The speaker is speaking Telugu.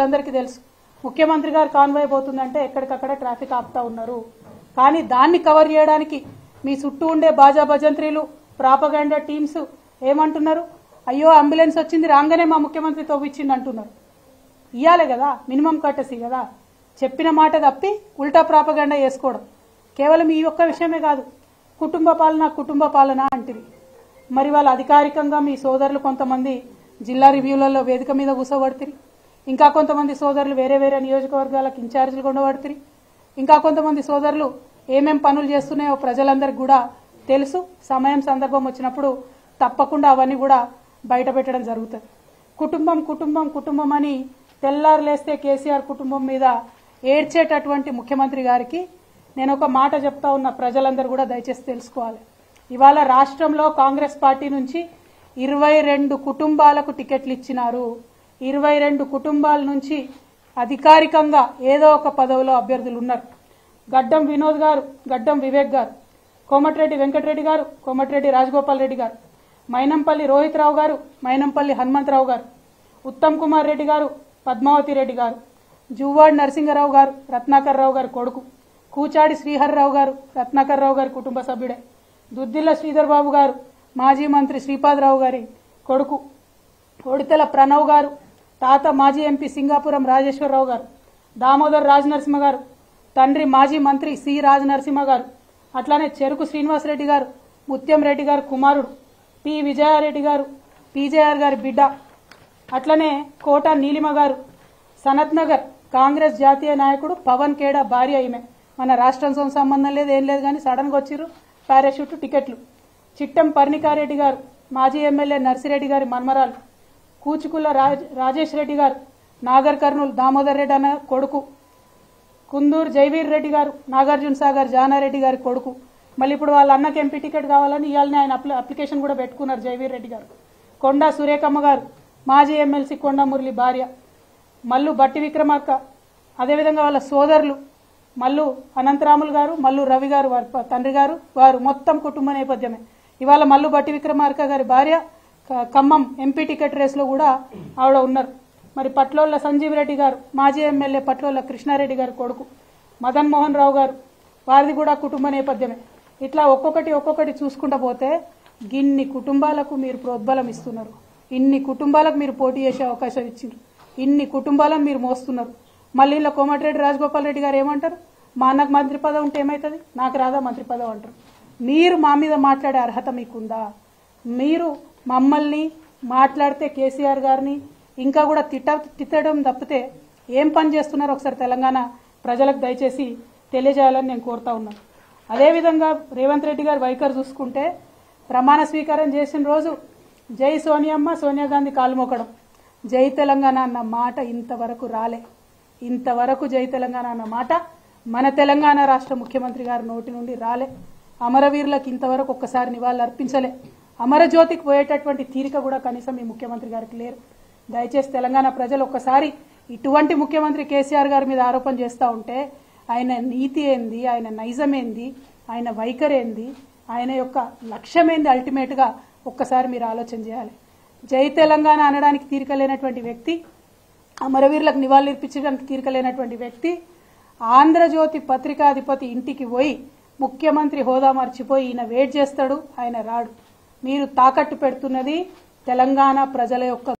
అందరికీ తెలుసు ముఖ్యమంత్రి గారు కాన్వాయ్ పోతుందంటే ఎక్కడికక్కడ ట్రాఫిక్ ఆపుతా ఉన్నారు. కానీ దాన్ని కవర్ చేయడానికి మీ చుట్టూ ఉండే బాజా భజంత్రీలు ప్రాపగాండా టీమ్స్ ఏమంటున్నారు? అయ్యో అంబులెన్స్ వచ్చింది రాగానే మా ముఖ్యమంత్రి తవ్విచ్చింది అంటున్నారు. ఇయ్యాలే కదా, మినిమం కట్టసి కదా. చెప్పిన మాట తప్పి ఉల్టా ప్రాపగాండా చేసుకోవడం. కేవలం ఈ ఒక్క విషయమే కాదు, కుటుంబ పాలన అంటిది. మరి వాళ్ళ అధికారికంగా మీ సోదరులు కొంతమంది జిల్లా రివ్యూలలో వేదిక మీద కూర్చోబడుతుంది. ఇంకా కొంతమంది సోదరులు వేరే వేరే నియోజకవర్గాలకు ఇన్ఛార్జీలు ఉండబడుతుంది. ఇంకా కొంతమంది సోదరులు ఏమేం పనులు చేస్తున్నాయో ప్రజలందరికీ కూడా తెలుసు. సమయం సందర్భం వచ్చినప్పుడు తప్పకుండా అవన్నీ కూడా బయట పెట్టడం జరుగుతుంది. కుటుంబం అని తెల్లారు లేస్తే కేసీఆర్ కుటుంబం మీద ఏడ్చేటటువంటి ముఖ్యమంత్రి గారికి నేను ఒక మాట చెప్తా ఉన్న, ప్రజలందరూ కూడా దయచేసి తెలుసుకోవాలి. ఇవాళ రాష్ట్రంలో కాంగ్రెస్ పార్టీ నుంచి 22 కుటుంబాలకు టికెట్లు ఇచ్చినారు. 22 కుటుంబాల నుంచి అధికారికంగా ఏదో ఒక పదవిలో అభ్యర్థులు ఉన్నారు. గడ్డం వినోద్ గారు, గడ్డం వివేక్ గారు, కోమటిరెడ్డి వెంకటరెడ్డి గారు, కోమటిరెడ్డి రాజగోపాల్ రెడ్డి గారు, మైనంపల్లి రోహిత్ రావు గారు, మైనంపల్లి హనుమంతరావు గారు, ఉత్తమ్ కుమార్ రెడ్డి గారు, పద్మావతి రెడ్డి గారు, జువ్వాడి నరసింహరావు గారు, రత్నాకర్ రావు గారు కొడుకు, కూచాడి శ్రీహర్రావు గారు, రత్నాకర్ రావు గారి కుటుంబ సభ్యుడే, దుద్దిల్ల శ్రీధర్ బాబు గారు, మాజీ మంత్రి శ్రీపాదరావు గారి కొడుకు, ఒడితెల ప్రణవ్ గారు, తాత మాజీ ఎంపీ సింగాపురం రాజేశ్వరరావు గారు, దామోదర్ రాజనరసింహ గారు, తండ్రి మాజీ మంత్రి సి రాజనరసింహ గారు, అట్లానే చెరుకు శ్రీనివాసరెడ్డి గారు, ముత్యం రెడ్డి గారు కుమారుడు, పి విజయారెడ్డి గారు, పీజేఆర్ గారి బిడ్డ, అట్లనే కోట నీలిమ గారు, సనత్ నగర్ కాంగ్రెస్ జాతీయ నాయకుడు పవన్ ఖేడా భార్య. ఈమె మన రాష్ట్రంతో సంబంధం లేదు, ఏం లేదు, కానీ సడన్ గా వచ్చిర్రు పారాషూట్ టికెట్లు. చిట్టం పర్ణికారెడ్డి గారు, మాజీ ఎమ్మెల్యే నర్సిరెడ్డి గారి మన్మరాలు, కూచుకుల రాజేష్ రెడ్డి గారు, నాగర్ కర్నూలు దామోదర్ రెడ్డి అన్న కొడుకు, కుందూరు జైవీర్ రెడ్డి గారు, నాగార్జున సాగర్ జానారెడ్డి గారి కొడుకు. మళ్ళీ ఇప్పుడు వాళ్ళ అన్నకి ఎంపీ టికెట్ కావాలని ఇవాళని ఆయన అప్లికేషన్ కూడా పెట్టుకున్నారు జైవీర్ రెడ్డి గారు. కొండా సురేఖమ్మ గారు, మాజీ ఎమ్మెల్సీ కొండా మురళి భార్య, మల్లు బట్టి విక్రమార్క, అదేవిధంగా వాళ్ళ సోదరులు మల్లు అనంతరాములు గారు, మల్లు రవి గారు వారి తండ్రి గారు, వారు మొత్తం కుటుంబ నేపథ్యమే. ఇవాళ మల్లు బట్టి విక్రమార్క గారి భార్య ఖమ్మం ఎంపీ టికెట్ రేసులో కూడా ఆవిడ ఉన్నారు. మరి పట్లోళ్ల సంజీవ్ రెడ్డి గారు, మాజీ ఎమ్మెల్యే పట్లోళ్ల కృష్ణారెడ్డి గారి కొడుకు, మదన్ మోహన్ రావు గారు, వారిది కూడా కుటుంబ నేపథ్యమే. ఇట్లా ఒక్కొక్కటి చూసుకుంటూ పోతే గిన్ని కుటుంబాలకు మీరు ప్రోద్బలం ఇస్తున్నారు. ఇన్ని కుటుంబాలకు మీరు పోటీ చేసే అవకాశం ఇచ్చిండ్రు. ఇన్ని కుటుంబాలను మీరు మోస్తున్నారు. మళ్ళీ ఇలా కోమటిరెడ్డి రాజగోపాల్ రెడ్డి గారు ఏమంటారు? మా అన్నకు మంత్రి పదవి ఉంటే ఏమవుతుంది, నాకు రాదా మంత్రి పదవి అంటారు. మీరు మా మీద మాట్లాడే అర్హత మీకుందా? మీరు మమ్మల్ని మాట్లాడితే కేసీఆర్ గారిని ఇంకా కూడా తిట్టడం తప్పితే ఏం పని చేస్తున్నారో ఒకసారి తెలంగాణ ప్రజలకు దయచేసి తెలియజేయాలని నేను కోరుతా ఉన్నాను. అదేవిధంగా రేవంత్ రెడ్డి గారు వైఖరి చూసుకుంటే ప్రమాణ స్వీకారం చేసిన రోజు జై సోనియమ్మ, సోనియా గాంధీ కాలు మోకడం, జై తెలంగాణ అన్న మాట ఇంతవరకు రాలే. ఇంతవరకు జై తెలంగాణ అన్న మాట మన తెలంగాణ రాష్ట్ర ముఖ్యమంత్రి గారి నోటి నుండి రాలే. అమరవీరులకు ఇంతవరకు ఒక్కసారి నివాళులు అర్పించలే. అమరజ్యోతికి పోయేటటువంటి తీరిక కూడా కనీసం ఈ ముఖ్యమంత్రి గారికి లేరు. దయచేసి తెలంగాణ ప్రజలు ఒక్కసారి ఇటువంటి ముఖ్యమంత్రి కేసీఆర్ గారి మీద ఆరోపణ చేస్తూ ఉంటే ఆయన నీతి ఏంది, ఆయన నైజం ఏంది, ఆయన వైఖరి ఏంది, ఆయన యొక్క లక్ష్యం ఏంది, అల్టిమేట్ గా ఒక్కసారి మీరు ఆలోచన చేయాలి. జై తెలంగాణ అనడానికి తీరిక లేనటువంటి వ్యక్తి, అమరవీరులకు నివాళులర్పించడానికి తీరిక లేనటువంటి వ్యక్తి ఆంధ్రజ్యోతి పత్రికాధిపతి ఇంటికి పోయి ముఖ్యమంత్రి హోదా మర్చిపోయి ఈయన వెయిట్ చేస్తాడు, ఆయన రాడు. మీరు తాకట్టు పెడుతున్నది తెలంగాణ ప్రజల యొక్క